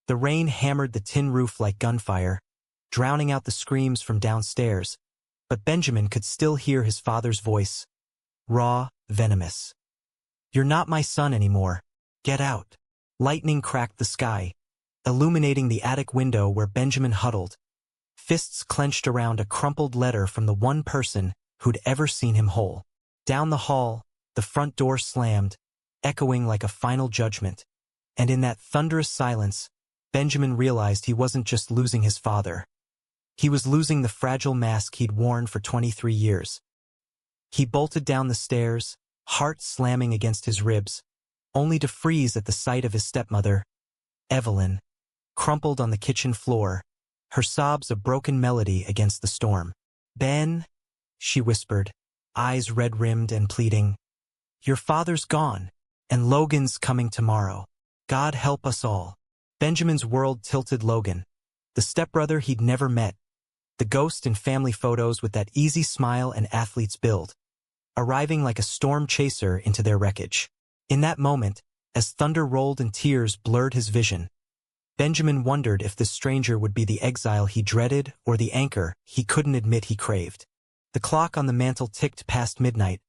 The rain hammered the tin roof like gunfire, drowning out the screams from downstairs, but Benjamin could still hear his father's voice, raw, venomous. "You're not my son anymore. Get out." Lightning cracked the sky, illuminating the attic window where Benjamin huddled, fists clenched around a crumpled letter from the one person who'd ever seen him whole. Down the hall, the front door slammed, echoing like a final judgment, and in that thunderous silence, Benjamin realized he wasn't just losing his father. He was losing the fragile mask he'd worn for 23 years. He bolted down the stairs, heart slamming against his ribs, only to freeze at the sight of his stepmother, Evelyn, crumpled on the kitchen floor, her sobs a broken melody against the storm. "Ben," she whispered, eyes red-rimmed and pleading, "your father's gone, and Logan's coming tomorrow. God help us all." Benjamin's world tilted Logan, the stepbrother he'd never met, the ghost in family photos with that easy smile and athlete's build, arriving like a storm chaser into their wreckage. In that moment, as thunder rolled and tears blurred his vision, Benjamin wondered if this stranger would be the exile he dreaded or the anchor he couldn't admit he craved. The clock on the mantel ticked past midnight,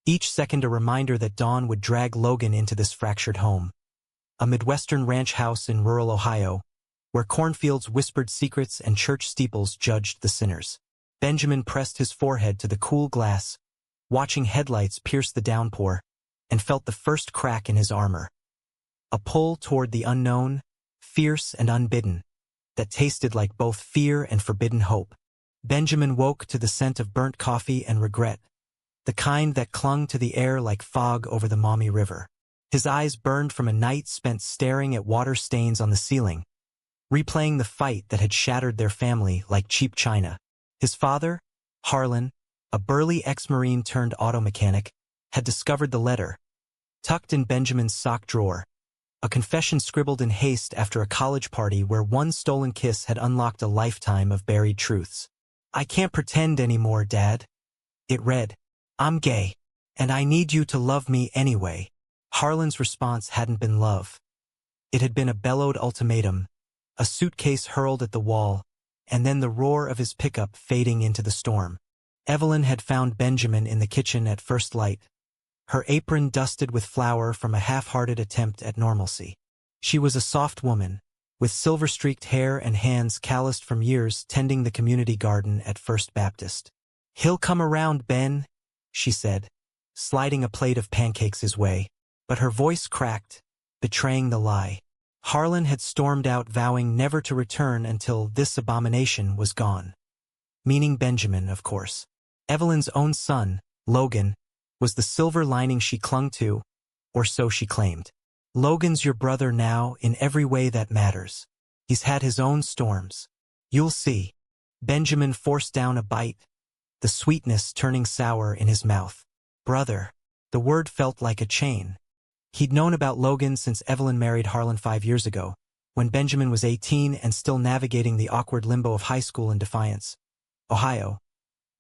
each second a reminder that dawn would drag Logan into this fractured home. A Midwestern ranch house in rural Ohio, where cornfields whispered secrets and church steeples judged the sinners. Benjamin pressed his forehead to the cool glass, watching headlights pierce the downpour, and felt the first crack in his armor. A pull toward the unknown, fierce and unbidden, that tasted like both fear and forbidden hope. Benjamin woke to the scent of burnt coffee and regret, the kind that clung to the air like fog over the Maumee River. His eyes burned from a night spent staring at water stains on the ceiling, replaying the fight that had shattered their family like cheap china. His father, Harlan, a burly ex-Marine turned auto mechanic, had discovered the letter, tucked in Benjamin's sock drawer, a confession scribbled in haste after a college party where one stolen kiss had unlocked a lifetime of buried truths. "I can't pretend anymore, Dad." It read, "I'm gay, and I need you to love me anyway." Harlan's response hadn't been love. It had been a bellowed ultimatum, a suitcase hurled at the wall, and then the roar of his pickup fading into the storm. Evelyn had found Benjamin in the kitchen at first light, her apron dusted with flour from a half-hearted attempt at normalcy. She was a soft woman, with silver-streaked hair and hands calloused from years tending the community garden at First Baptist. "He'll come around, Ben," she said, sliding a plate of pancakes his way, but her voice cracked, betraying the lie. Harlan had stormed out, vowing never to return until this abomination was gone. Meaning Benjamin, of course. Evelyn's own son, Logan, was the silver lining she clung to, or so she claimed. "Logan's your brother now in every way that matters. He's had his own storms. You'll see." Benjamin forced down a bite, the sweetness turning sour in his mouth. Brother. The word felt like a chain. He'd known about Logan since Evelyn married Harlan 5 years ago, when Benjamin was 18 and still navigating the awkward limbo of high school in Defiance, Ohio,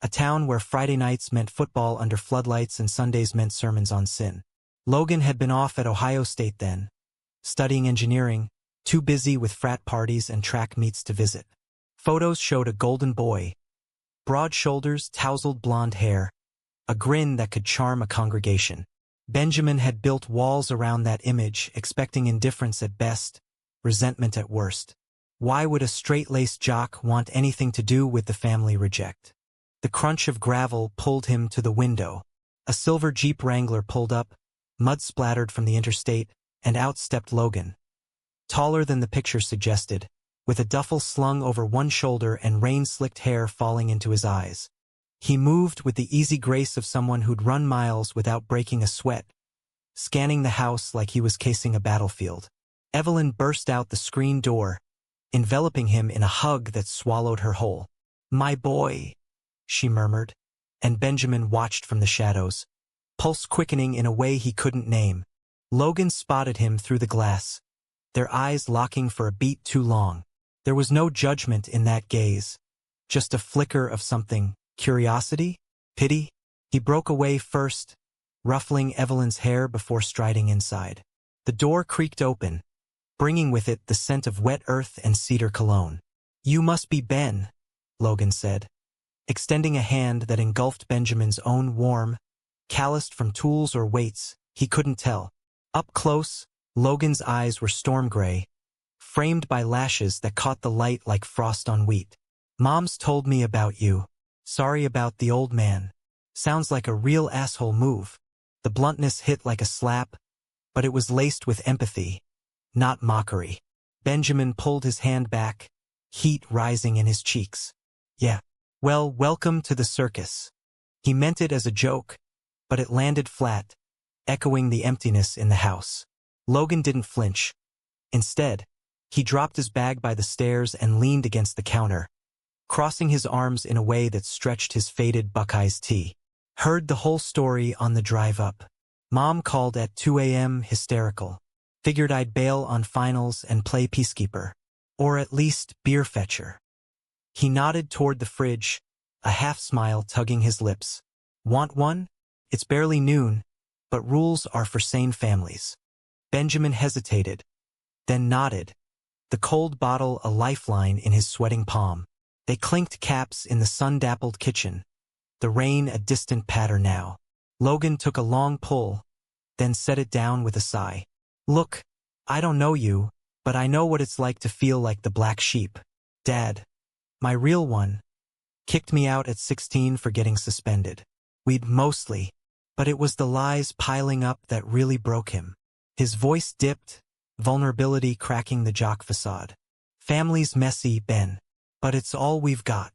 a town where Friday nights meant football under floodlights and Sundays meant sermons on sin. Logan had been off at Ohio State then, studying engineering, too busy with frat parties and track meets to visit. Photos showed a golden boy, broad shoulders, tousled blonde hair, a grin that could charm a congregation. Benjamin had built walls around that image, expecting indifference at best, resentment at worst. Why would a straight-laced jock want anything to do with the family reject? The crunch of gravel pulled him to the window. A silver Jeep Wrangler pulled up, mud splattered from the interstate, and out stepped Logan. Taller than the picture suggested, with a duffel slung over one shoulder and rain-slicked hair falling into his eyes. He moved with the easy grace of someone who'd run miles without breaking a sweat, scanning the house like he was casing a battlefield. Evelyn burst out the screen door, enveloping him in a hug that swallowed her whole. "My boy," she murmured, and Benjamin watched from the shadows, pulse quickening in a way he couldn't name. Logan spotted him through the glass, their eyes locking for a beat too long. There was no judgment in that gaze, just a flicker of something. Curiosity? Pity? He broke away first, ruffling Evelyn's hair before striding inside. The door creaked open, bringing with it the scent of wet earth and cedar cologne. "You must be Ben," Logan said, extending a hand that engulfed Benjamin's own warm, calloused from tools or weights, he couldn't tell. Up close, Logan's eyes were storm gray, framed by lashes that caught the light like frost on wheat. "Mom's told me about you. Sorry about the old man." Sounds like a real asshole move. The bluntness hit like a slap, but it was laced with empathy, not mockery. Benjamin pulled his hand back, heat rising in his cheeks. "Yeah. Well, welcome to the circus." He meant it as a joke, but it landed flat, echoing the emptiness in the house. Logan didn't flinch. Instead, he dropped his bag by the stairs and leaned against the counter, crossing his arms in a way that stretched his faded Buckeyes tee. "Heard the whole story on the drive up. Mom called at 2 a.m. hysterical. Figured I'd bail on finals and play peacekeeper. Or at least beer fetcher." He nodded toward the fridge, a half-smile tugging his lips. "Want one? It's barely noon, but rules are for sane families." Benjamin hesitated, then nodded, the cold bottle a lifeline in his sweating palm. They clinked caps in the sun-dappled kitchen, the rain a distant patter now. Logan took a long pull, then set it down with a sigh. "Look, I don't know you, but I know what it's like to feel like the black sheep. Dad, my real one, kicked me out at 16 for getting suspended. We'd mostly, but it was the lies piling up that really broke him." His voice dipped, vulnerability cracking the jock facade. "Family's messy, Ben, but it's all we've got."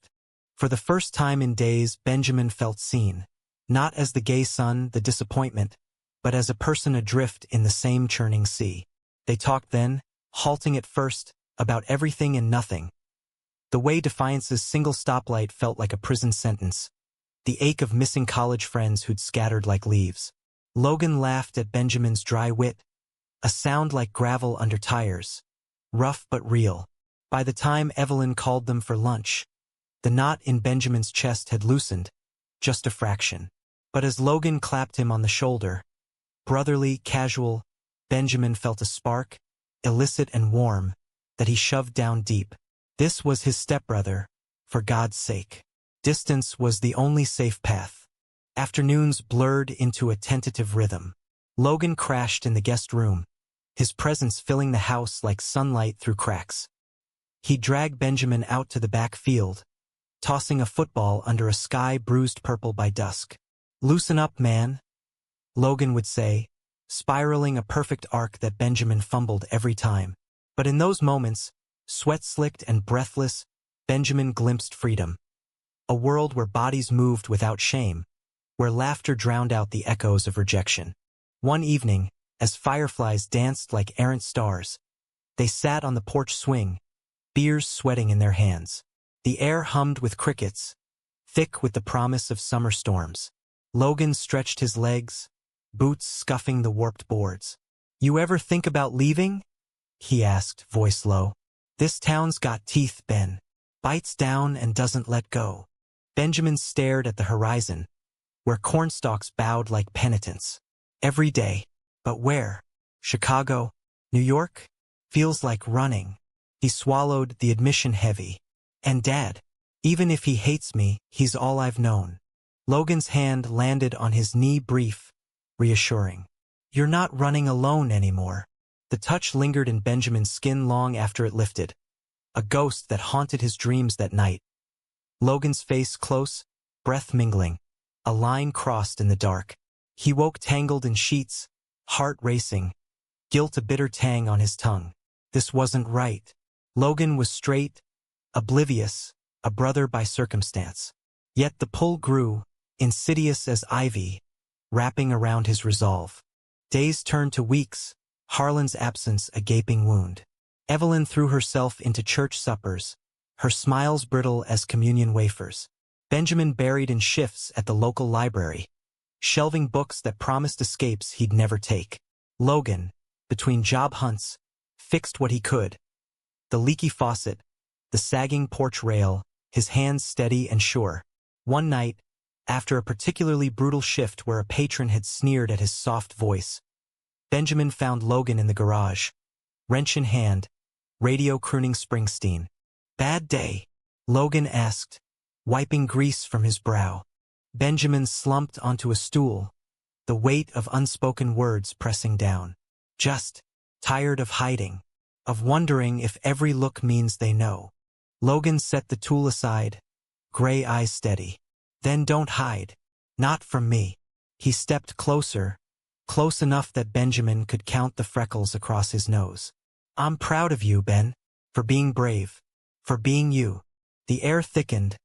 For the first time in days, Benjamin felt seen, not as the gay son, the disappointment, but as a person adrift in the same churning sea. They talked then, halting at first, about everything and nothing. The way Defiance's single stoplight felt like a prison sentence, the ache of missing college friends who'd scattered like leaves. Logan laughed at Benjamin's dry wit, a sound like gravel under tires, rough but real. By the time Evelyn called them for lunch, the knot in Benjamin's chest had loosened, just a fraction. But as Logan clapped him on the shoulder, brotherly, casual, Benjamin felt a spark, illicit and warm, that he shoved down deep. This was his stepbrother, for God's sake. Distance was the only safe path. Afternoons blurred into a tentative rhythm. Logan crashed in the guest room, his presence filling the house like sunlight through cracks. He dragged Benjamin out to the back field, tossing a football under a sky bruised purple by dusk. "Loosen up, man," Logan would say, spiraling a perfect arc that Benjamin fumbled every time. But in those moments, sweat-slicked and breathless, Benjamin glimpsed freedom. A world where bodies moved without shame, where laughter drowned out the echoes of rejection. One evening, as fireflies danced like errant stars, they sat on the porch swing, beers sweating in their hands. The air hummed with crickets, thick with the promise of summer storms. Logan stretched his legs, boots scuffing the warped boards. "You ever think about leaving?" he asked, voice low. "This town's got teeth, Ben. Bites down and doesn't let go." Benjamin stared at the horizon, where cornstalks bowed like penitents. "Every day. But where? Chicago? New York? Feels like running." He swallowed, the admission heavy. "And Dad, even if he hates me, he's all I've known." Logan's hand landed on his knee, brief, reassuring. "You're not running alone anymore." The touch lingered in Benjamin's skin long after it lifted, a ghost that haunted his dreams that night. Logan's face close, breath mingling, a line crossed in the dark. He woke tangled in sheets, heart racing, guilt a bitter tang on his tongue. This wasn't right. Logan was straight, oblivious, a brother by circumstance. Yet the pull grew, insidious as ivy, wrapping around his resolve. Days turned to weeks, Harlan's absence a gaping wound. Evelyn threw herself into church suppers, her smiles brittle as communion wafers. Benjamin buried in shifts at the local library, shelving books that promised escapes he'd never take. Logan, between job hunts, fixed what he could. The leaky faucet, the sagging porch rail, his hands steady and sure. One night, after a particularly brutal shift where a patron had sneered at his soft voice, Benjamin found Logan in the garage, wrench in hand, radio crooning Springsteen. "Bad day?" Logan asked, wiping grease from his brow. Benjamin slumped onto a stool, the weight of unspoken words pressing down. "Just tired of hiding, of wondering if every look means they know." Logan set the tool aside, gray eyes steady. "Then don't hide. Not from me." He stepped closer, close enough that Benjamin could count the freckles across his nose. "I'm proud of you, Ben, for being brave, for being you." The air thickened,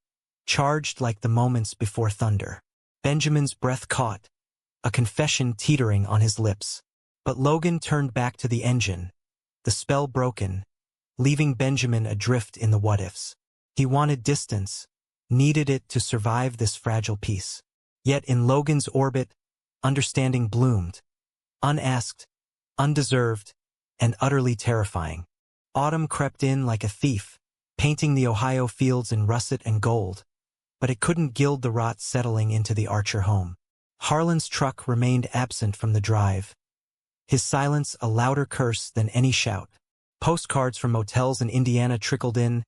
charged like the moments before thunder. Benjamin's breath caught, a confession teetering on his lips. But Logan turned back to the engine, the spell broken, leaving Benjamin adrift in the what-ifs. He wanted distance, needed it to survive this fragile peace. Yet in Logan's orbit, understanding bloomed, unasked, undeserved, and utterly terrifying. Autumn crept in like a thief, painting the Ohio fields in russet and gold, but it couldn't gild the rot settling into the Archer home. Harlan's truck remained absent from the drive, his silence a louder curse than any shout. Postcards from motels in Indiana trickled in,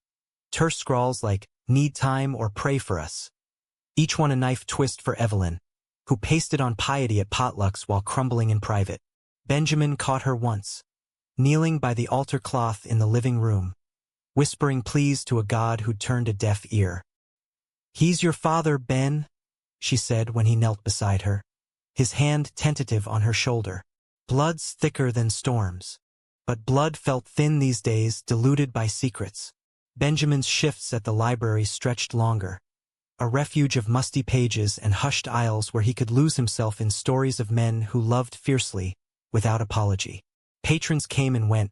terse scrawls like, "Need time" or "Pray for us." Each one a knife twist for Evelyn, who pasted on piety at potlucks while crumbling in private. Benjamin caught her once, kneeling by the altar cloth in the living room, whispering pleas to a God who'd turned a deaf ear. "He's your father, Ben," she said when he knelt beside her, his hand tentative on her shoulder. Blood's thicker than storms. But blood felt thin these days, diluted by secrets. Benjamin's shifts at the library stretched longer, a refuge of musty pages and hushed aisles where he could lose himself in stories of men who loved fiercely, without apology. Patrons came and went,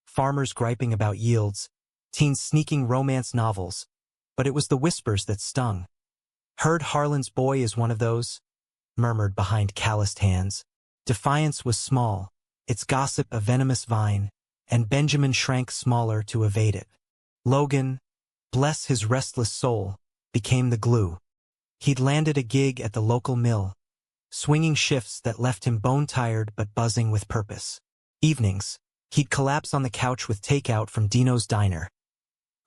farmers griping about yields, teens sneaking romance novels, but it was the whispers that stung. "Heard Harlan's boy is one of those," murmured behind calloused hands. Defiance was small, its gossip a venomous vine, and Benjamin shrank smaller to evade it. Logan, bless his restless soul, became the glue. He'd landed a gig at the local mill, swinging shifts that left him bone-tired but buzzing with purpose. Evenings, he'd collapse on the couch with takeout from Dino's Diner.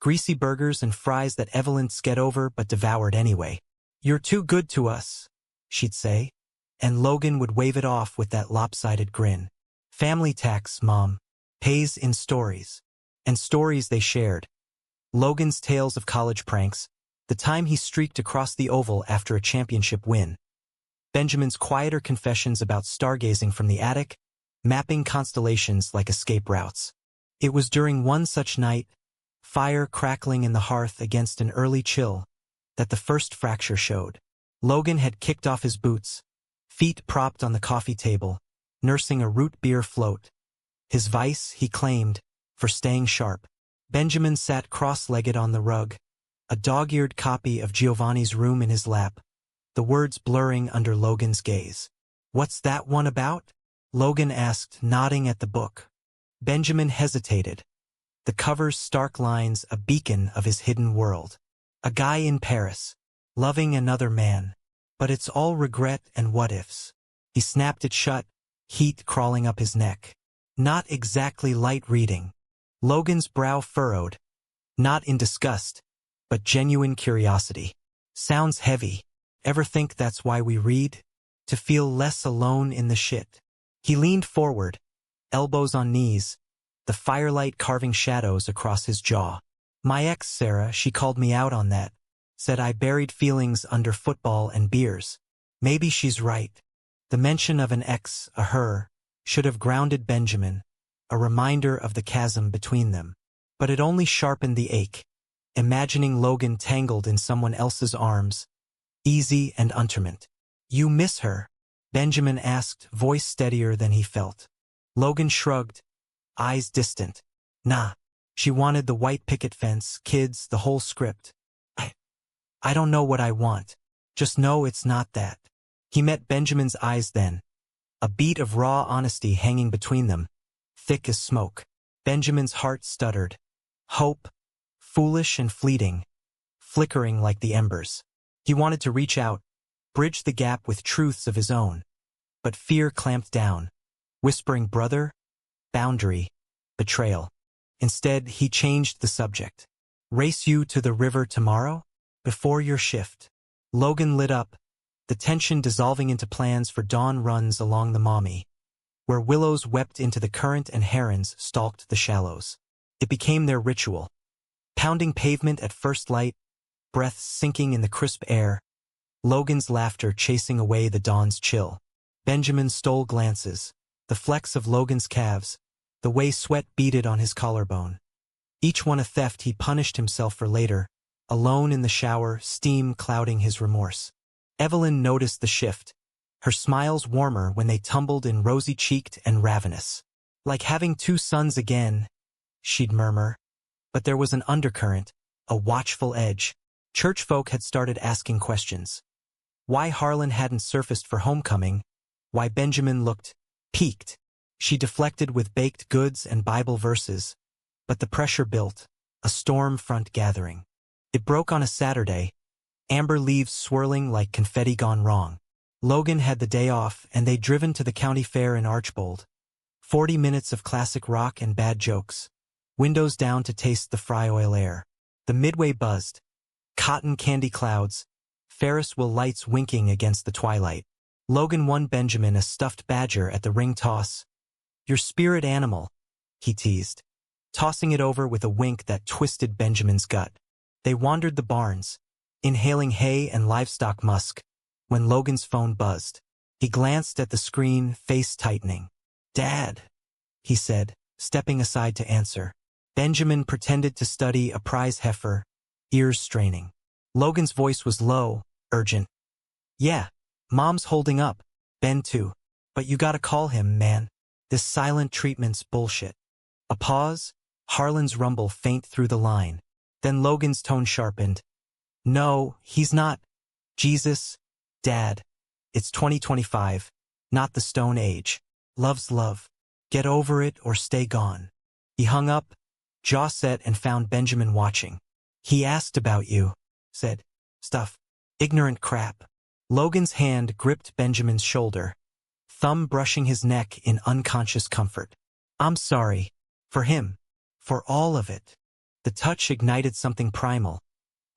Greasy burgers and fries that Evelyn sked over but devoured anyway. "You're too good to us," she'd say, and Logan would wave it off with that lopsided grin. "Family tax, Mom. Pays in stories." And stories they shared. Logan's tales of college pranks, the time he streaked across the oval after a championship win. Benjamin's quieter confessions about stargazing from the attic, mapping constellations like escape routes. It was during one such night, fire crackling in the hearth against an early chill, that the first fracture showed. Logan had kicked off his boots, feet propped on the coffee table, nursing a root beer float. His vice, he claimed, for staying sharp. Benjamin sat cross-legged on the rug, a dog-eared copy of Giovanni's Room in his lap, the words blurring under Logan's gaze. "What's that one about?" Logan asked, nodding at the book. Benjamin hesitated, the cover's stark lines a beacon of his hidden world. "A guy in Paris, loving another man. But it's all regret and what-ifs." He snapped it shut, heat crawling up his neck. Not exactly light reading. Logan's brow furrowed, not in disgust, but genuine curiosity. "Sounds heavy. Ever think that's why we read? To feel less alone in the shit?" He leaned forward, elbows on knees, the firelight carving shadows across his jaw. "My ex, Sarah, she called me out on that. Said I buried feelings under football and beers. Maybe she's right." The mention of an ex, a her, should have grounded Benjamin, a reminder of the chasm between them. But it only sharpened the ache, imagining Logan tangled in someone else's arms, easy and untorment. "You miss her?" Benjamin asked, voice steadier than he felt. Logan shrugged, eyes distant. "Nah. She wanted the white picket fence, kids, the whole script. I don't know what I want. Just know it's not that." He met Benjamin's eyes then, a beat of raw honesty hanging between them, thick as smoke. Benjamin's heart stuttered. Hope, foolish and fleeting, flickering like the embers. He wanted to reach out, bridge the gap with truths of his own. But fear clamped down, whispering brother, boundary, betrayal. Instead, he changed the subject. Race you to the river tomorrow? Before your shift. Logan lit up, the tension dissolving into plans for dawn runs along the Maumee, where willows wept into the current and herons stalked the shallows. It became their ritual. Pounding pavement at first light, breaths sinking in the crisp air, Logan's laughter chasing away the dawn's chill. Benjamin stole glances, the flex of Logan's calves, the way sweat beaded on his collarbone. Each one a theft he punished himself for later, alone in the shower, steam clouding his remorse. Evelyn noticed the shift, her smiles warmer when they tumbled in rosy-cheeked and ravenous. Like having two sons again, she'd murmur. But there was an undercurrent, a watchful edge. Church folk had started asking questions. Why Harlan hadn't surfaced for homecoming, why Benjamin looked piqued. She deflected with baked goods and Bible verses. But the pressure built, a storm front gathering. It broke on a Saturday, amber leaves swirling like confetti gone wrong. Logan had the day off and they'd driven to the county fair in Archbold. 40 minutes of classic rock and bad jokes. Windows down to taste the fry oil air. The midway buzzed. Cotton candy clouds. Ferris wheel lights winking against the twilight. Logan won Benjamin a stuffed badger at the ring toss. Your spirit animal, he teased, tossing it over with a wink that twisted Benjamin's gut. They wandered the barns, inhaling hay and livestock musk, when Logan's phone buzzed. He glanced at the screen, face tightening. Dad, he said, stepping aside to answer. Benjamin pretended to study a prize heifer, ears straining. Logan's voice was low, urgent. Yeah, Mom's holding up, Ben too. But you gotta call him, man. This silent treatment's bullshit. A pause, Harlan's rumble faint through the line. Then Logan's tone sharpened. No, he's not. Jesus, Dad. It's 2025, not the Stone Age. Love's love. Get over it or stay gone. He hung up, jaw set, and found Benjamin watching. He asked about you, said. Stuff. Ignorant crap. Logan's hand gripped Benjamin's shoulder, thumb brushing his neck in unconscious comfort. I'm sorry. For him. For all of it. The touch ignited something primal,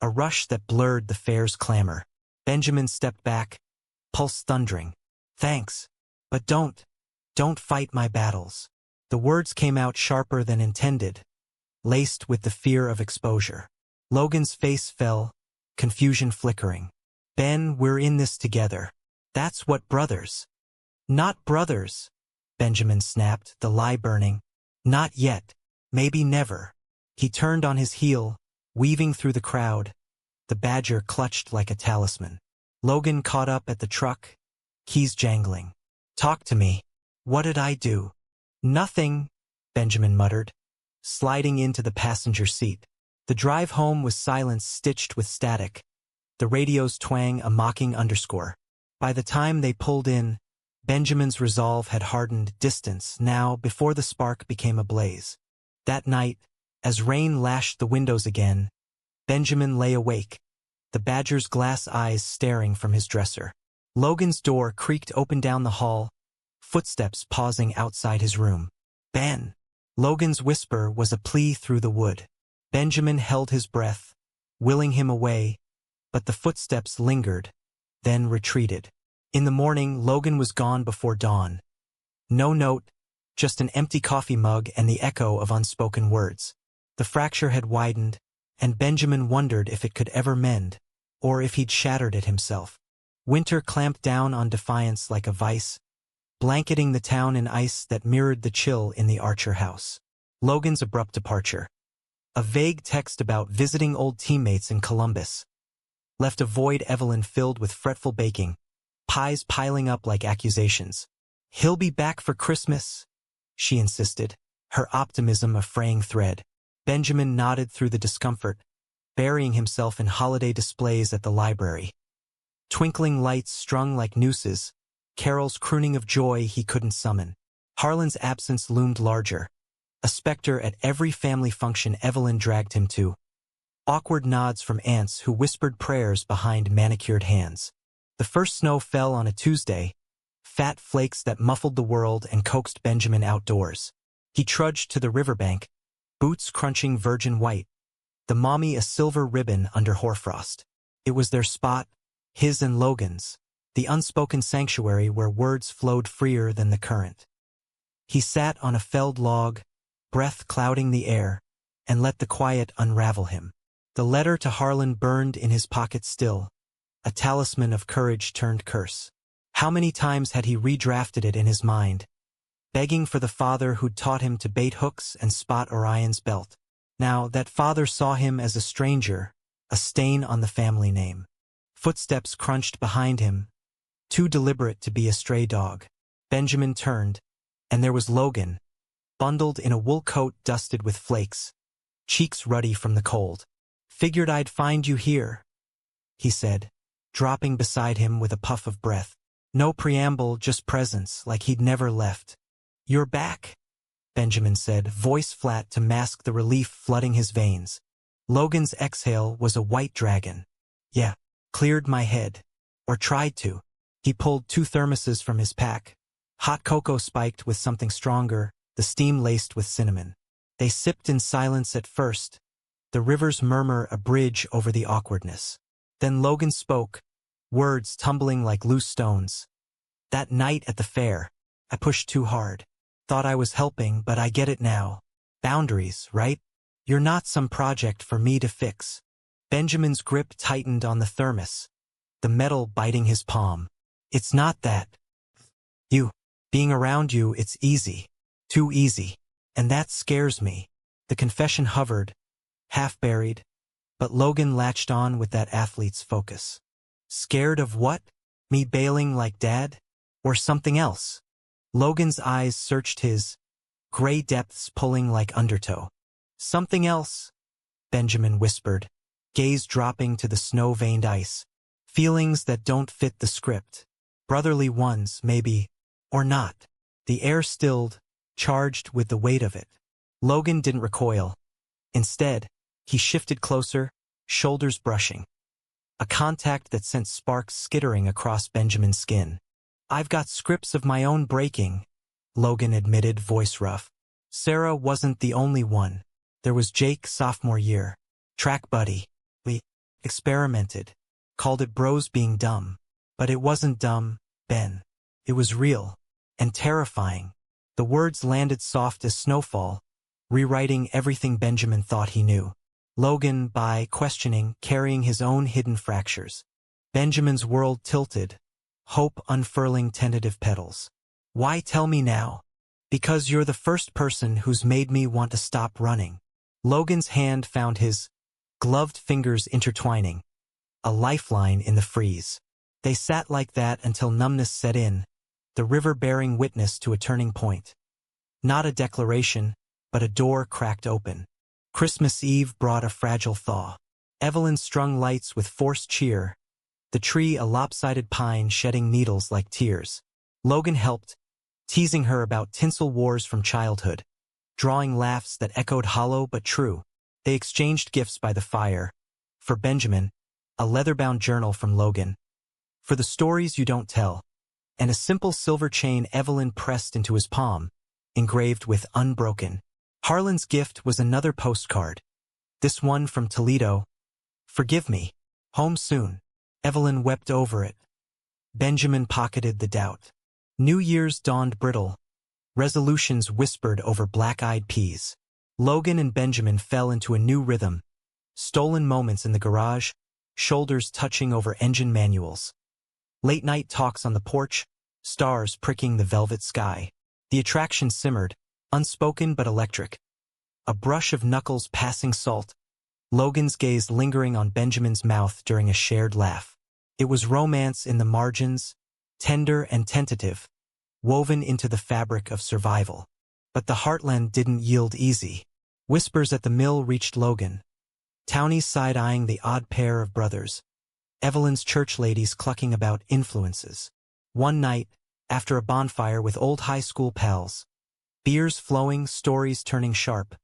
a rush that blurred the fair's clamor. Benjamin stepped back, pulse thundering. Thanks. But don't fight my battles. The words came out sharper than intended, laced with the fear of exposure. Logan's face fell, confusion flickering. Ben, we're in this together. That's what brothers. Not brothers, Benjamin snapped, the lie burning. Not yet. Maybe never. He turned on his heel, weaving through the crowd, the badger clutched like a talisman. Logan caught up at the truck, keys jangling. Talk to me. What did I do? Nothing, Benjamin muttered, sliding into the passenger seat. The drive home was silence stitched with static, the radio's twang a mocking underscore. By the time they pulled in, Benjamin's resolve had hardened distance now before the spark became a blaze. That night, as rain lashed the windows again, Benjamin lay awake, the badger's glass eyes staring from his dresser. Logan's door creaked open down the hall, footsteps pausing outside his room. Ben! Logan's whisper was a plea through the wood. Benjamin held his breath, willing him away, but the footsteps lingered, then retreated. In the morning, Logan was gone before dawn. No note, just an empty coffee mug and the echo of unspoken words. The fracture had widened, and Benjamin wondered if it could ever mend, or if he'd shattered it himself. Winter clamped down on Defiance like a vice, blanketing the town in ice that mirrored the chill in the Archer house. Logan's abrupt departure, a vague text about visiting old teammates in Columbus, left a void Evelyn filled with fretful baking, pies piling up like accusations. He'll be back for Christmas, she insisted, her optimism a fraying thread. Benjamin nodded through the discomfort, burying himself in holiday displays at the library. Twinkling lights strung like nooses, carols crooning of joy he couldn't summon. Harlan's absence loomed larger, a specter at every family function Evelyn dragged him to. Awkward nods from aunts who whispered prayers behind manicured hands. The first snow fell on a Tuesday, fat flakes that muffled the world and coaxed Benjamin outdoors. He trudged to the riverbank, boots crunching virgin white, the mommy a silver ribbon under hoarfrost. It was their spot, his and Logan's, the unspoken sanctuary where words flowed freer than the current. He sat on a felled log, breath clouding the air, and let the quiet unravel him. The letter to Harlan burned in his pocket still, a talisman of courage turned curse. How many times had he redrafted it in his mind, begging for the father who'd taught him to bait hooks and spot Orion's belt. Now, that father saw him as a stranger, a stain on the family name. Footsteps crunched behind him, too deliberate to be a stray dog. Benjamin turned, and there was Logan, bundled in a wool coat dusted with flakes, cheeks ruddy from the cold. "Figured I'd find you here," he said, dropping beside him with a puff of breath. No preamble, just presence, like he'd never left. "You're back," Benjamin said, voice flat to mask the relief flooding his veins. Logan's exhale was a white dragon. "Yeah, cleared my head. Or tried to." He pulled 2 thermoses from his pack. Hot cocoa spiked with something stronger, the steam laced with cinnamon. They sipped in silence at first, the river's murmur a bridge over the awkwardness. Then Logan spoke, words tumbling like loose stones. "That night at the fair, I pushed too hard. Thought I was helping, but I get it now. Boundaries, right? You're not some project for me to fix." Benjamin's grip tightened on the thermos, the metal biting his palm. "It's not that. Being around you, it's easy. Too easy. And that scares me." The confession hovered, half-buried, but Logan latched on with that athlete's focus. "Scared of what? Me bailing like Dad? Or something else?" Logan's eyes searched his, gray depths pulling like undertow. "Something else," Benjamin whispered, gaze dropping to the snow-veined ice. "Feelings that don't fit the script. Brotherly ones, maybe, or not." The air stilled, charged with the weight of it. Logan didn't recoil. Instead, he shifted closer, shoulders brushing. A contact that sent sparks skittering across Benjamin's skin. "I've got scripts of my own breaking," Logan admitted, voice rough. "Sarah wasn't the only one. There was Jake sophomore year. Track buddy. We experimented. Called it bros being dumb. But it wasn't dumb, Ben. It was real. And terrifying." The words landed soft as snowfall, rewriting everything Benjamin thought he knew. Logan, by questioning, carrying his own hidden fractures. Benjamin's world tilted, hope unfurling tentative petals. "Why tell me now?" "Because you're the first person who's made me want to stop running." Logan's hand found his, gloved fingers intertwining, a lifeline in the freeze. They sat like that until numbness set in, the river bearing witness to a turning point. Not a declaration, but a door cracked open. Christmas Eve brought a fragile thaw. Evelyn strung lights with forced cheer, the tree a lopsided pine shedding needles like tears. Logan helped, teasing her about tinsel wars from childhood, drawing laughs that echoed hollow but true. They exchanged gifts by the fire. For Benjamin, a leather-bound journal from Logan. For the stories you don't tell. And a simple silver chain Evelyn pressed into his palm, engraved with unbroken. Harlan's gift was another postcard. This one from Toledo. "Forgive me. Home soon." Evelyn wept over it. Benjamin pocketed the doubt. New Year's dawned brittle. Resolutions whispered over black-eyed peas. Logan and Benjamin fell into a new rhythm. Stolen moments in the garage, shoulders touching over engine manuals. Late-night talks on the porch, stars pricking the velvet sky. The attraction simmered, unspoken but electric. A brush of knuckles passing salt, Logan's gaze lingering on Benjamin's mouth during a shared laugh. It was romance in the margins, tender and tentative, woven into the fabric of survival. But the heartland didn't yield easy. Whispers at the mill reached Logan. Townies side-eyeing the odd pair of brothers. Evelyn's church ladies clucking about influences. One night, after a bonfire with old high school pals, beers flowing, stories turning sharp,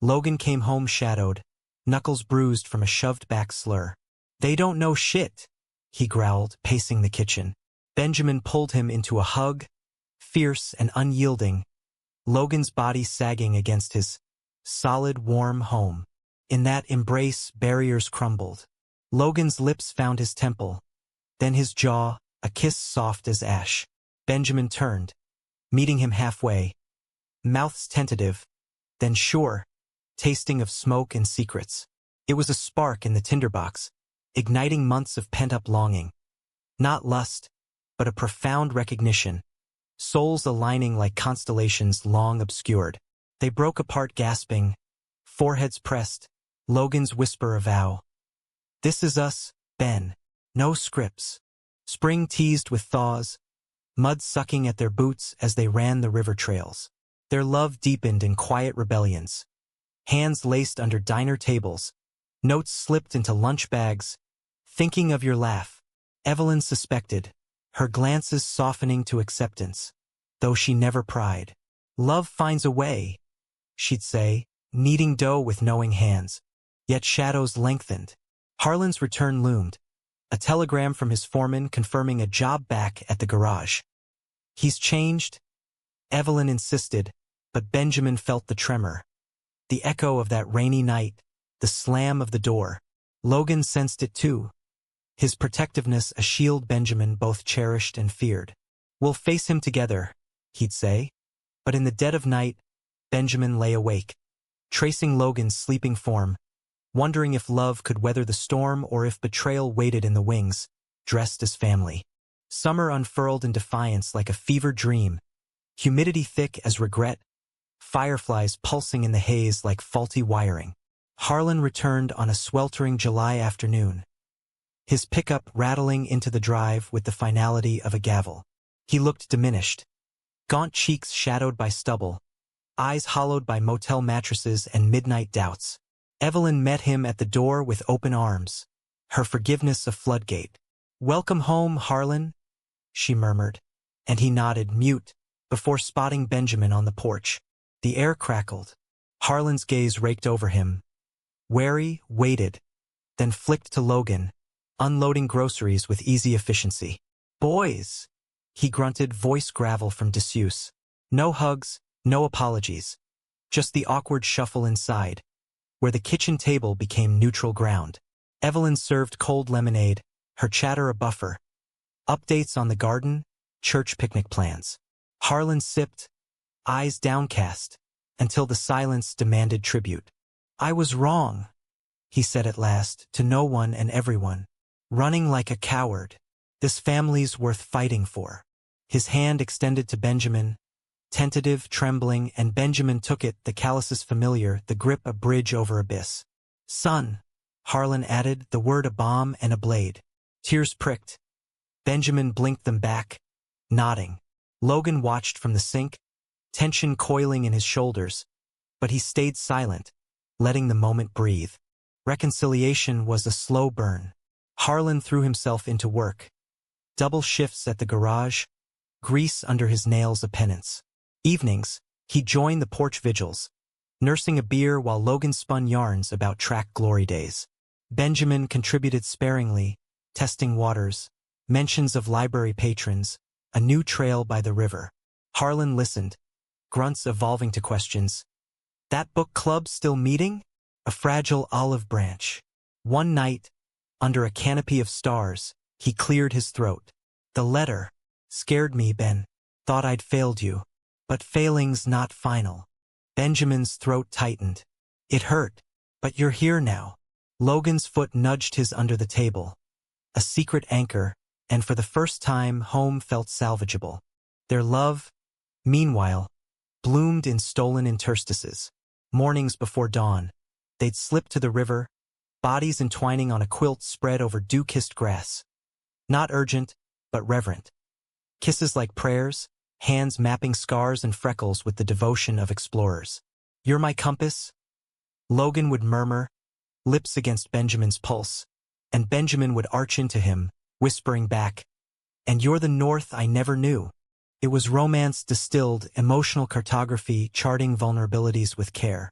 Logan came home shadowed, knuckles bruised from a shoved-back slur. "They don't know shit," he growled, pacing the kitchen. Benjamin pulled him into a hug, fierce and unyielding, Logan's body sagging against his solid, warm home. In that embrace, barriers crumbled. Logan's lips found his temple, then his jaw, a kiss soft as ash. Benjamin turned, meeting him halfway, mouths tentative, then sure, tasting of smoke and secrets. It was a spark in the tinderbox, igniting months of pent-up longing. Not lust, but a profound recognition, souls aligning like constellations long obscured. They broke apart gasping, foreheads pressed, Logan's whisper a vow. This is us, Ben. No scripts. Spring teased with thaws, mud sucking at their boots as they ran the river trails. Their love deepened in quiet rebellions. Hands laced under diner tables, notes slipped into lunch bags. Thinking of your laugh, Evelyn suspected, her glances softening to acceptance, though she never pried. Love finds a way, she'd say, kneading dough with knowing hands. Yet shadows lengthened. Harlan's return loomed, a telegram from his foreman confirming a job back at the garage. He's changed, Evelyn insisted, but Benjamin felt the tremor. The echo of that rainy night, the slam of the door. Logan sensed it too. His protectiveness a shield Benjamin both cherished and feared. We'll face him together, he'd say. But in the dead of night, Benjamin lay awake, tracing Logan's sleeping form, wondering if love could weather the storm or if betrayal waited in the wings, dressed as family. Summer unfurled in defiance like a fever dream, humidity thick as regret, fireflies pulsing in the haze like faulty wiring. Harlan returned on a sweltering July afternoon, his pickup rattling into the drive with the finality of a gavel. He looked diminished, gaunt cheeks shadowed by stubble, eyes hollowed by motel mattresses and midnight doubts. Evelyn met him at the door with open arms, her forgiveness a floodgate. "Welcome home, Harlan," she murmured, and he nodded, mute, before spotting Benjamin on the porch. The air crackled. Harlan's gaze raked over him, wary, waited, then flicked to Logan, unloading groceries with easy efficiency. "Boys," he grunted, voice gravel from disuse. No hugs, no apologies. Just the awkward shuffle inside, where the kitchen table became neutral ground. Evelyn served cold lemonade, her chatter a buffer. Updates on the garden, church picnic plans. Harlan sipped, eyes downcast, until the silence demanded tribute. "I was wrong," he said at last, to no one and everyone. "Running like a coward. This family's worth fighting for." His hand extended to Benjamin, tentative, trembling, and Benjamin took it, the calluses familiar, the grip a bridge over abyss. "Son," Harlan added, the word a bomb and a blade. Tears pricked. Benjamin blinked them back, nodding. Logan watched from the sink, tension coiling in his shoulders, but he stayed silent, letting the moment breathe. Reconciliation was a slow burn. Harlan threw himself into work. Double shifts at the garage, grease under his nails a penance. Evenings, he joined the porch vigils, nursing a beer while Logan spun yarns about track glory days. Benjamin contributed sparingly, testing waters, mentions of library patrons, a new trail by the river. Harlan listened, grunts evolving to questions. "That book club still meeting?" A fragile olive branch. One night, under a canopy of stars, he cleared his throat. "The letter scared me, Ben. Thought I'd failed you. But failing's not final." Benjamin's throat tightened. "It hurt, but you're here now." Logan's foot nudged his under the table. A secret anchor, and for the first time home felt salvageable. Their love, meanwhile, bloomed in stolen interstices. Mornings before dawn, they'd slip to the river, bodies entwining on a quilt spread over dew-kissed grass. Not urgent, but reverent. Kisses like prayers, hands mapping scars and freckles with the devotion of explorers. "You're my compass," Logan would murmur, lips against Benjamin's pulse, and Benjamin would arch into him, whispering back, "And you're the north I never knew." It was romance distilled, emotional cartography, charting vulnerabilities with care.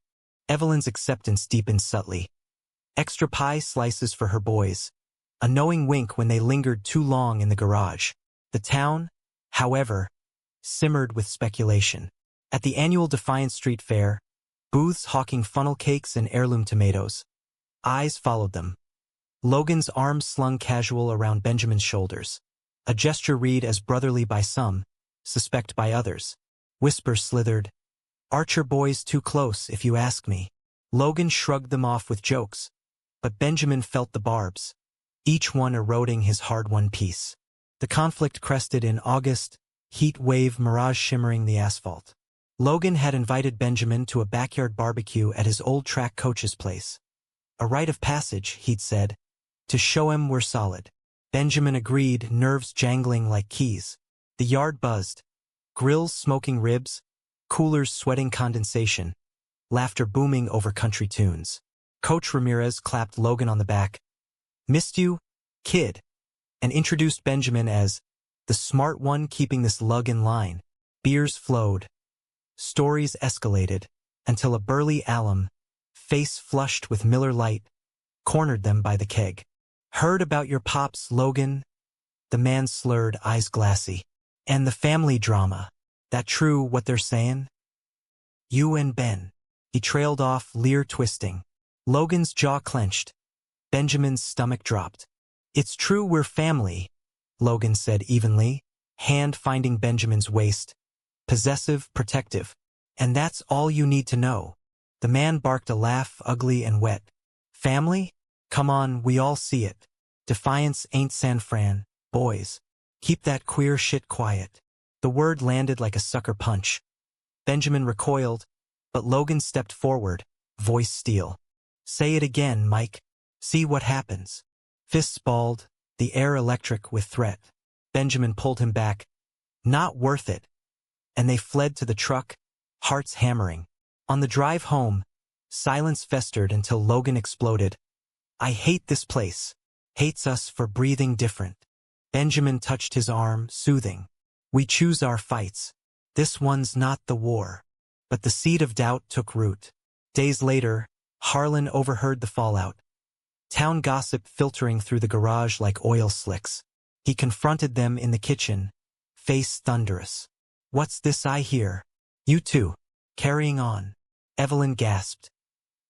Evelyn's acceptance deepened subtly. Extra pie slices for her boys, a knowing wink when they lingered too long in the garage. The town, however, simmered with speculation. At the annual Defiance Street Fair, booths hawking funnel cakes and heirloom tomatoes. Eyes followed them. Logan's arms slung casual around Benjamin's shoulders. A gesture read as brotherly by some, suspect by others. Whispers slithered. Archer boys too close, if you ask me. Logan shrugged them off with jokes, but Benjamin felt the barbs, each one eroding his hard-won peace. The conflict crested in August, heat wave mirage shimmering the asphalt. Logan had invited Benjamin to a backyard barbecue at his old track coach's place. A rite of passage, he'd said, to show him we're solid. Benjamin agreed, nerves jangling like keys. The yard buzzed. Grills smoking ribs, coolers sweating condensation, laughter booming over country tunes. Coach Ramirez clapped Logan on the back. Missed you, kid, and introduced Benjamin as the smart one keeping this lug in line. Beers flowed. Stories escalated, until a burly alum, face flushed with Miller Lite, cornered them by the keg. Heard about your pops, Logan? The man slurred, eyes glassy. And the family drama. That true what they're saying? You and Ben. He trailed off, leer twisting. Logan's jaw clenched. Benjamin's stomach dropped. It's true we're family, Logan said evenly, hand finding Benjamin's waist. Possessive, protective. And that's all you need to know. The man barked a laugh, ugly and wet. Family? Come on, we all see it. Defiance ain't San Fran, boys. Keep that queer shit quiet. The word landed like a sucker punch. Benjamin recoiled, but Logan stepped forward, voice steel. Say it again, Mike. See what happens. Fists balled, the air electric with threat. Benjamin pulled him back. Not worth it. And they fled to the truck, hearts hammering. On the drive home, silence festered until Logan exploded. I hate this place. Hates us for breathing different. Benjamin touched his arm, soothing. We choose our fights. This one's not the war. But the seed of doubt took root. Days later, Harlan overheard the fallout. Town gossip filtering through the garage like oil slicks. He confronted them in the kitchen, face thunderous. What's this I hear? You two. Carrying on. Evelyn gasped.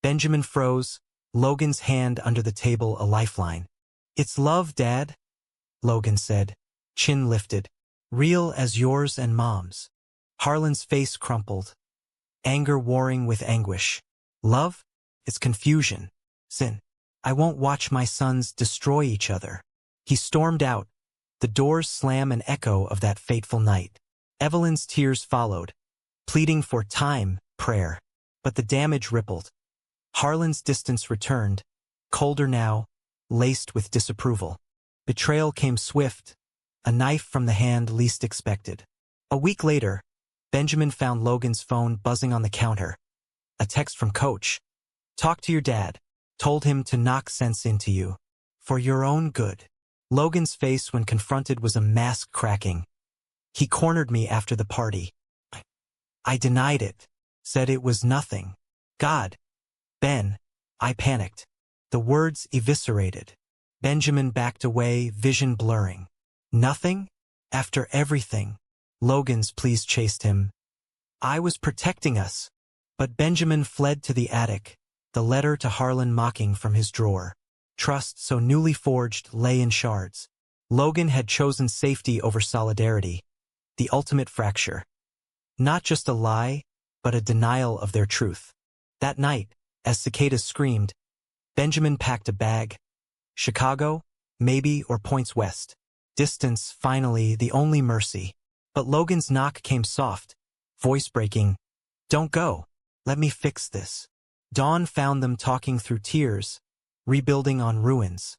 Benjamin froze, Logan's hand under the table a lifeline. It's love, Dad, Logan said, chin lifted. Real as yours and Mom's. Harlan's face crumpled. Anger warring with anguish. Love? It's confusion. Sin. I won't watch my sons destroy each other. He stormed out. The doors slam an echo of that fateful night. Evelyn's tears followed, pleading for time, prayer. But the damage rippled. Harlan's distance returned, colder now, laced with disapproval. Betrayal came swift, a knife from the hand least expected. A week later, Benjamin found Logan's phone buzzing on the counter. A text from Coach. Talk to your dad. Told him to knock sense into you. For your own good. Logan's face when confronted was a mask cracking. He cornered me after the party. I denied it. Said it was nothing. God. Ben. I panicked. The words eviscerated. Benjamin backed away, vision blurring. Nothing? After everything. Logan's pleas chased him. I was protecting us. But Benjamin fled to the attic, the letter to Harlan mocking from his drawer. Trust so newly forged lay in shards. Logan had chosen safety over solidarity. The ultimate fracture. Not just a lie, but a denial of their truth. That night, as cicadas screamed, Benjamin packed a bag. Chicago, maybe, or points west. Distance, finally, the only mercy. But Logan's knock came soft, voice breaking. Don't go. Let me fix this. Dawn found them talking through tears, rebuilding on ruins.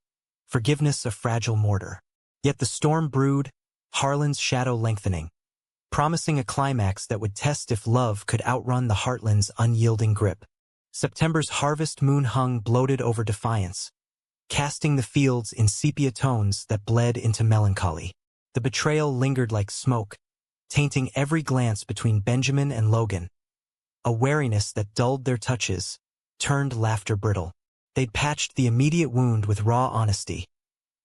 Forgiveness a fragile mortar. Yet the storm brewed, Harlan's shadow lengthening, promising a climax that would test if love could outrun the heartland's unyielding grip. September's harvest moon hung bloated over Defiance, casting the fields in sepia tones that bled into melancholy. The betrayal lingered like smoke, tainting every glance between Benjamin and Logan. A wariness that dulled their touches, turned laughter brittle. They'd patched the immediate wound with raw honesty.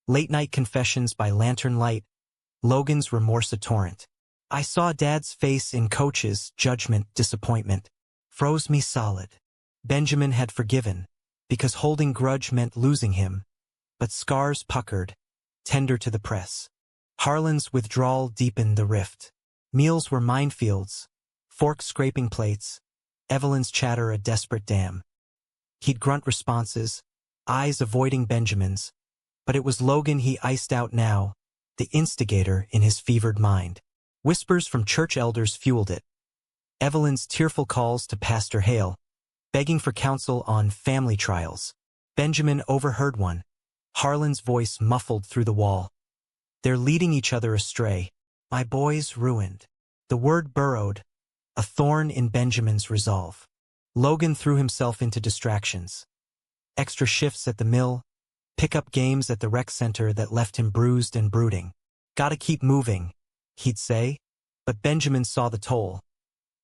Late-night confessions by lantern light, Logan's remorse a torrent. I saw Dad's face in Coach's judgment, disappointment. Froze me solid. Benjamin had forgiven, because holding grudge meant losing him, but scars puckered, tender to the press. Harlan's withdrawal deepened the rift. Meals were minefields, forks scraping plates, Evelyn's chatter a desperate dam. He'd grunt responses, eyes avoiding Benjamin's, but it was Logan he iced out now, the instigator in his fevered mind. Whispers from church elders fueled it. Evelyn's tearful calls to Pastor Hale, begging for counsel on family trials. Benjamin overheard one, Harlan's voice muffled through the wall. They're leading each other astray. My boy's ruined. The word burrowed, a thorn in Benjamin's resolve. Logan threw himself into distractions. Extra shifts at the mill, pick-up games at the rec center that left him bruised and brooding. Gotta keep moving, he'd say, but Benjamin saw the toll.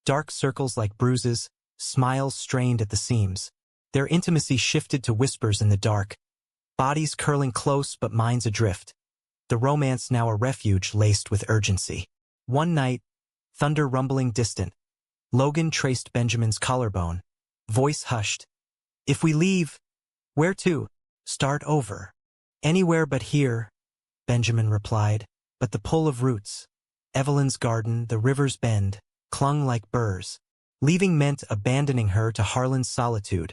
Dark circles like bruises, smiles strained at the seams. Their intimacy shifted to whispers in the dark, bodies curling close but minds adrift. The romance now a refuge laced with urgency. One night, thunder rumbling distant, Logan traced Benjamin's collarbone, voice hushed. If we leave, where to? Start over. Anywhere but here, Benjamin replied, but the pull of roots. Evelyn's garden, the river's bend, clung like burrs. Leaving meant abandoning her to Harlan's solitude,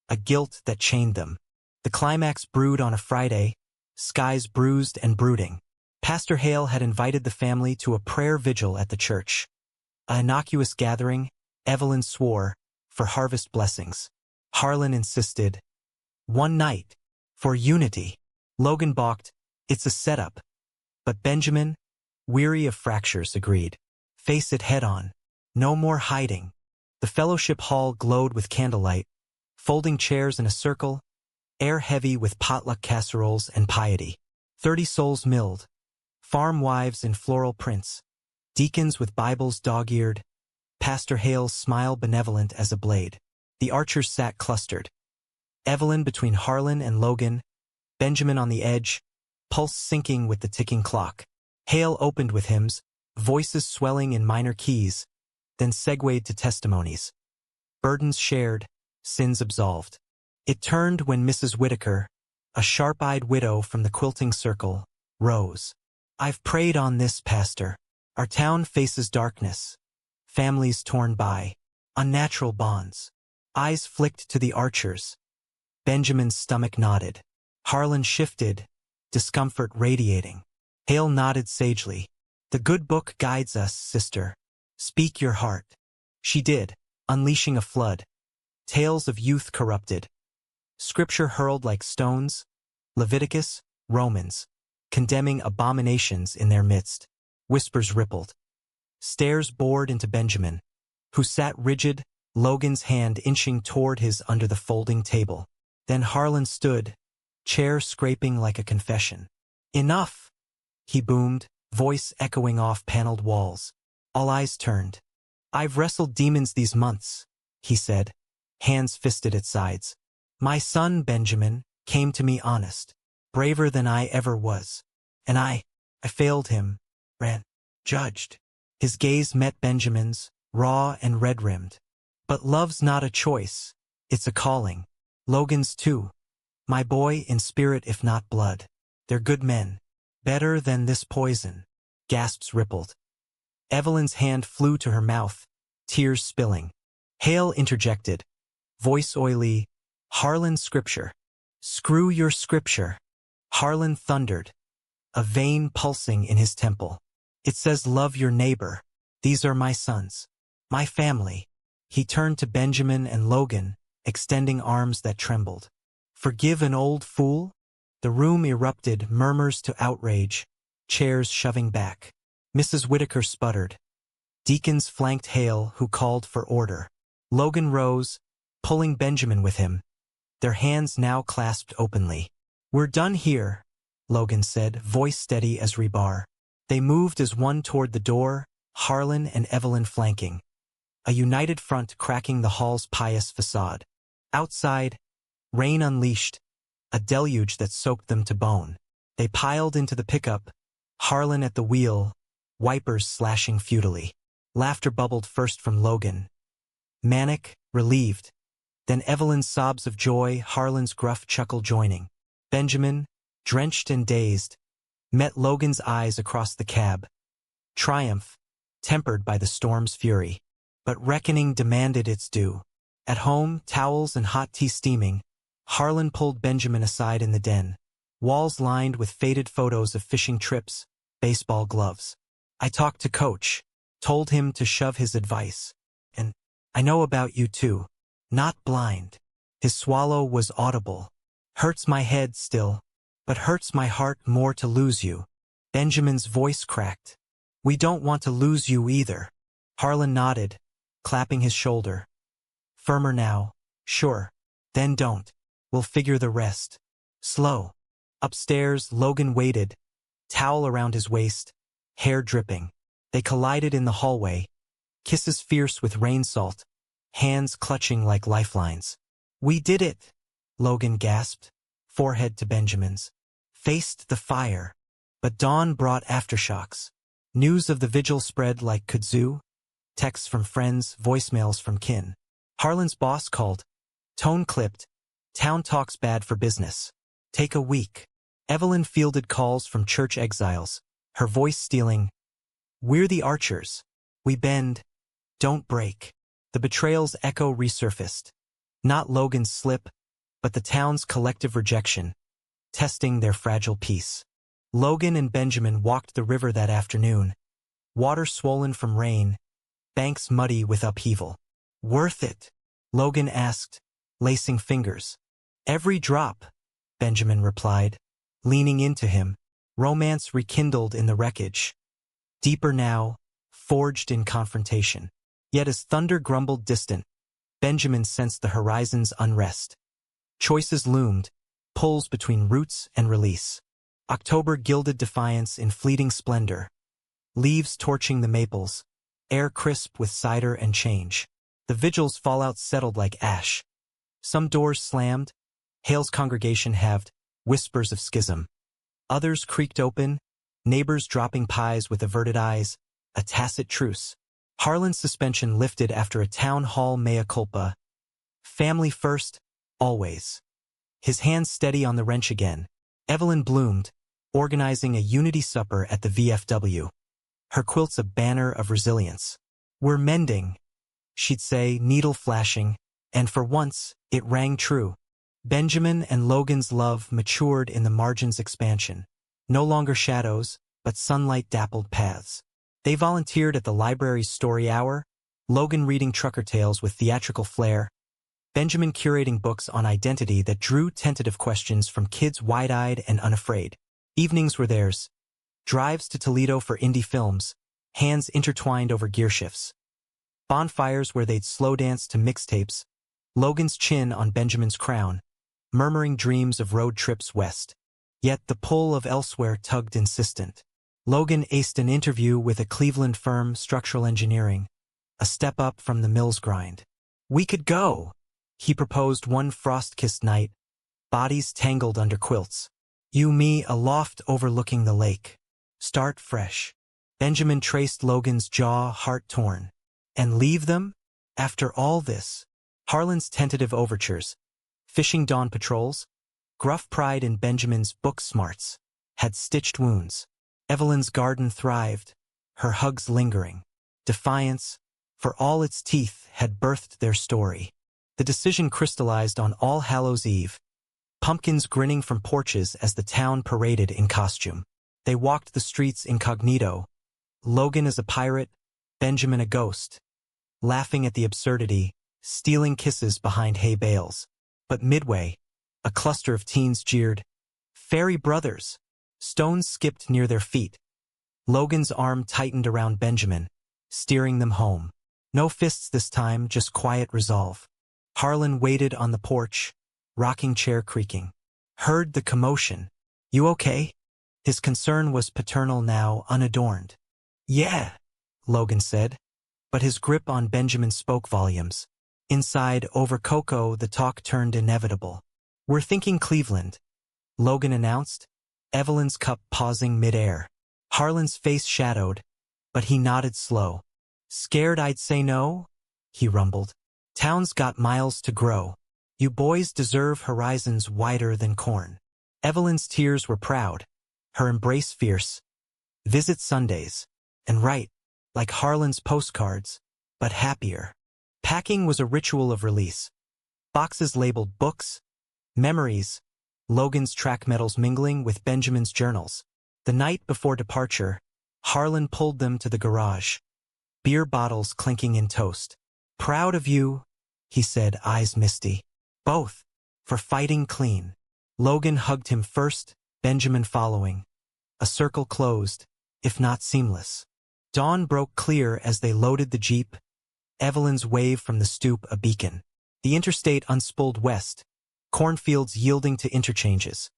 a guilt that chained them. The climax brewed on a Friday, skies bruised and brooding. Pastor Hale had invited the family to a prayer vigil at the church. An innocuous gathering, Evelyn swore, for harvest blessings. Harlan insisted. One night, for unity. Logan balked. It's a setup. But Benjamin, weary of fractures, agreed. Face it head-on. No more hiding. The fellowship hall glowed with candlelight, folding chairs in a circle, air heavy with potluck casseroles and piety. 30 souls milled, farm wives in floral prints, deacons with Bibles dog-eared, Pastor Hale's smile benevolent as a blade. The archers sat clustered. Evelyn between Harlan and Logan, Benjamin on the edge, pulse syncing with the ticking clock. Hale opened with hymns, voices swelling in minor keys, then segued to testimonies. Burdens shared, sins absolved. It turned when Mrs. Whitaker, a sharp-eyed widow from the quilting circle, rose. I've prayed on this, Pastor. Our town faces darkness. Families torn by unnatural bonds. Eyes flicked to the archers. Benjamin's stomach nodded. Harlan shifted, discomfort radiating. Hale nodded sagely. The good book guides us, sister. Speak your heart. She did, unleashing a flood. Tales of youth corrupted. Scripture hurled like stones. Leviticus, Romans, condemning abominations in their midst. Whispers rippled. Stares bored into Benjamin, who sat rigid, Logan's hand inching toward his under the folding table. Then Harlan stood, chair scraping like a confession. Enough, he boomed, voice echoing off paneled walls. All eyes turned. I've wrestled demons these months, he said, hands fisted at sides. My son, Benjamin, came to me honest, braver than I ever was. And I failed him, ran, judged. His gaze met Benjamin's, raw and red-rimmed. But love's not a choice, it's a calling. Logan's too. My boy in spirit if not blood. They're good men. Better than this poison. Gasps rippled. Evelyn's hand flew to her mouth, tears spilling. Hale interjected, voice oily, Harlan scripture. Screw your scripture. Harlan thundered, a vein pulsing in his temple. It says love your neighbor. These are my sons. My family. He turned to Benjamin and Logan, extending arms that trembled. Forgive an old fool? The room erupted, murmurs to outrage, chairs shoving back. Mrs. Whitaker sputtered. Deacons flanked Hale, who called for order. Logan rose, pulling Benjamin with him, their hands now clasped openly. We're done here, Logan said, voice steady as rebar. They moved as one toward the door, Harlan and Evelyn flanking. A united front cracking the hall's pious facade. Outside, rain unleashed, a deluge that soaked them to bone. They piled into the pickup, Harlan at the wheel, wipers slashing futilely. Laughter bubbled first from Logan. Manic, relieved. Then Evelyn's sobs of joy, Harlan's gruff chuckle joining. Benjamin, drenched and dazed, met Logan's eyes across the cab. Triumph, tempered by the storm's fury. But reckoning demanded its due. At home, towels and hot tea steaming, Harlan pulled Benjamin aside in the den. Walls lined with faded photos of fishing trips, baseball gloves. I talked to Coach, told him to shove his advice. And I know about you too. Not blind. His swallow was audible. Hurts my head still, but hurts my heart more to lose you. Benjamin's voice cracked. We don't want to lose you either. Harlan nodded, clapping his shoulder. Firmer now. Sure. Then don't. We'll figure the rest. Slow. Upstairs, Logan waited, towel around his waist, hair dripping. They collided in the hallway, kisses fierce with rain salt, hands clutching like lifelines. We did it, Logan gasped, forehead to Benjamin's. Faced the fire. But dawn brought aftershocks. News of the vigil spread like kudzu. Texts from friends, voicemails from kin. Harlan's boss called. Tone clipped. Town talks bad for business. Take a week. Evelyn fielded calls from church exiles, her voice stealing. We're the archers. We bend. Don't break. The betrayal's echo resurfaced. Not Logan's slip, but the town's collective rejection, testing their fragile peace. Logan and Benjamin walked the river that afternoon. Water swollen from rain, banks muddy with upheaval. Worth it? Logan asked, lacing fingers. Every drop, Benjamin replied, leaning into him, romance rekindled in the wreckage. Deeper now, forged in confrontation. Yet as thunder grumbled distant, Benjamin sensed the horizon's unrest. Choices loomed, pulls between roots and release. October gilded defiance in fleeting splendor. Leaves torching the maples, air crisp with cider and change. The vigil's fallout settled like ash. Some doors slammed, Hale's congregation halved, whispers of schism. Others creaked open, neighbors dropping pies with averted eyes, a tacit truce. Harlan's suspension lifted after a town hall mea culpa. Family first, always. His hands steady on the wrench again. Evelyn bloomed, organizing a unity supper at the VFW. Her quilt's a banner of resilience. We're mending, she'd say, needle flashing, and for once, it rang true. Benjamin and Logan's love matured in the margin's expansion. No longer shadows, but sunlight-dappled paths. They volunteered at the library's story hour, Logan reading trucker tales with theatrical flair, Benjamin curating books on identity that drew tentative questions from kids wide-eyed and unafraid. Evenings were theirs. Drives to Toledo for indie films, hands intertwined over gear shifts. Bonfires where they'd slow dance to mixtapes, Logan's chin on Benjamin's crown, murmuring dreams of road trips west. Yet the pull of elsewhere tugged insistent. Logan aced an interview with a Cleveland firm, structural engineering, a step up from the mill's grind. We could go, he proposed one frost-kissed night, bodies tangled under quilts. You, me, a loft overlooking the lake. Start fresh. Benjamin traced Logan's jaw, heart torn. And leave them? After all this? Harlan's tentative overtures, fishing dawn patrols, gruff pride in Benjamin's book smarts, had stitched wounds. Evelyn's garden thrived, her hugs lingering. Defiance, for all its teeth, had birthed their story. The decision crystallized on All Hallows' Eve, pumpkins grinning from porches as the town paraded in costume. They walked the streets incognito, Logan as a pirate, Benjamin a ghost, laughing at the absurdity, stealing kisses behind hay bales. But midway, a cluster of teens jeered, "Fairy brothers!" Stones skipped near their feet. Logan's arm tightened around Benjamin, steering them home. No fists this time, just quiet resolve. Harlan waited on the porch, rocking chair creaking. Heard the commotion. You okay? His concern was paternal now, unadorned. Yeah, Logan said, but his grip on Benjamin spoke volumes. Inside, over cocoa, the talk turned inevitable. We're thinking Cleveland, Logan announced, Evelyn's cup pausing midair. Harlan's face shadowed, but he nodded slow. Scared I'd say no? He rumbled. Town's got miles to grow. You boys deserve horizons wider than corn. Evelyn's tears were proud, her embrace fierce. Visit Sundays. And write, like Harlan's postcards, but happier. Packing was a ritual of release. Boxes labeled books, memories, Logan's track medals mingling with Benjamin's journals. The night before departure, Harlan pulled them to the garage. Beer bottles clinking in toast. Proud of you, he said, eyes misty. Both, for fighting clean. Logan hugged him first, Benjamin following. A circle closed, if not seamless. Dawn broke clear as they loaded the Jeep. Evelyn's wave from the stoop a beacon. The interstate unspooled west, cornfields yielding to interchanges.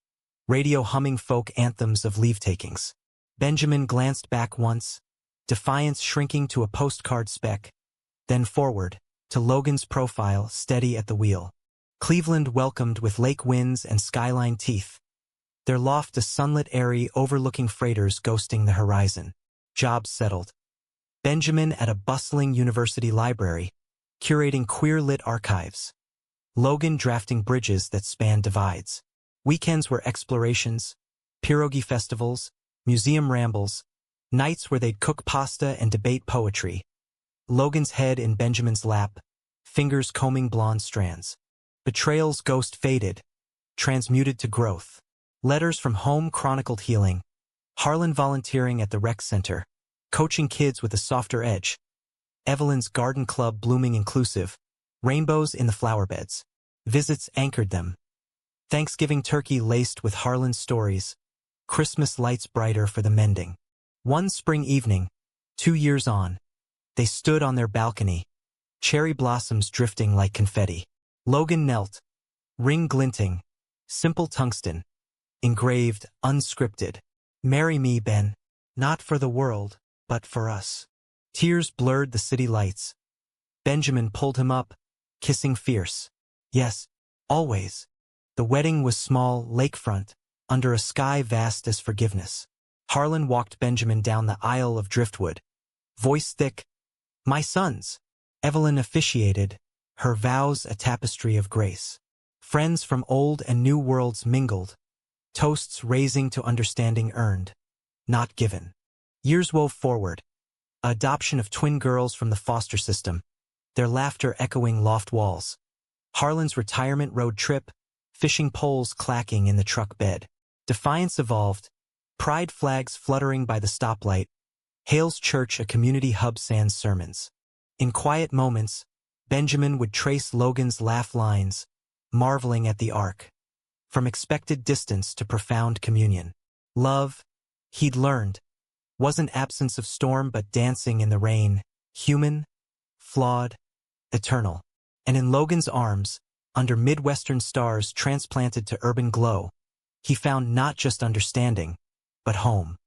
Radio humming folk anthems of leave-takings. Benjamin glanced back once, defiance shrinking to a postcard speck. Then forward, to Logan's profile steady at the wheel. Cleveland welcomed with lake winds and skyline teeth. Their loft a sunlit eyrie overlooking freighters ghosting the horizon. Jobs settled. Benjamin at a bustling university library, curating queer-lit archives. Logan drafting bridges that span divides. Weekends were explorations, pierogi festivals, museum rambles, nights where they'd cook pasta and debate poetry. Logan's head in Benjamin's lap, fingers combing blonde strands. Betrayal's ghost faded, transmuted to growth. Letters from home chronicled healing. Harlan volunteering at the rec center, coaching kids with a softer edge. Evelyn's garden club blooming inclusive, rainbows in the flower beds. Visits anchored them. Thanksgiving turkey laced with Harlan's stories, Christmas lights brighter for the mending. One spring evening, 2 years on, they stood on their balcony, cherry blossoms drifting like confetti. Logan knelt, ring glinting, simple tungsten, engraved, unscripted. Marry me, Ben, not for the world, but for us. Tears blurred the city lights. Benjamin pulled him up, kissing fierce. Yes, always. The wedding was small, lakefront, under a sky vast as forgiveness. Harlan walked Benjamin down the aisle of driftwood. Voice thick, my sons. Evelyn officiated, her vows a tapestry of grace. Friends from old and new worlds mingled, toasts raising to understanding earned, not given. Years wove forward, adoption of twin girls from the foster system, their laughter echoing loft walls. Harlan's retirement road trip, fishing poles clacking in the truck bed. Defiance evolved, pride flags fluttering by the stoplight. Hale's church a community hub sans sermons. In quiet moments, Benjamin would trace Logan's laugh lines, marveling at the arc. From expected distance to profound communion. Love, he'd learned, wasn't absence of storm but dancing in the rain, human, flawed, eternal. And in Logan's arms, under Midwestern stars transplanted to urban glow, he found not just understanding, but home.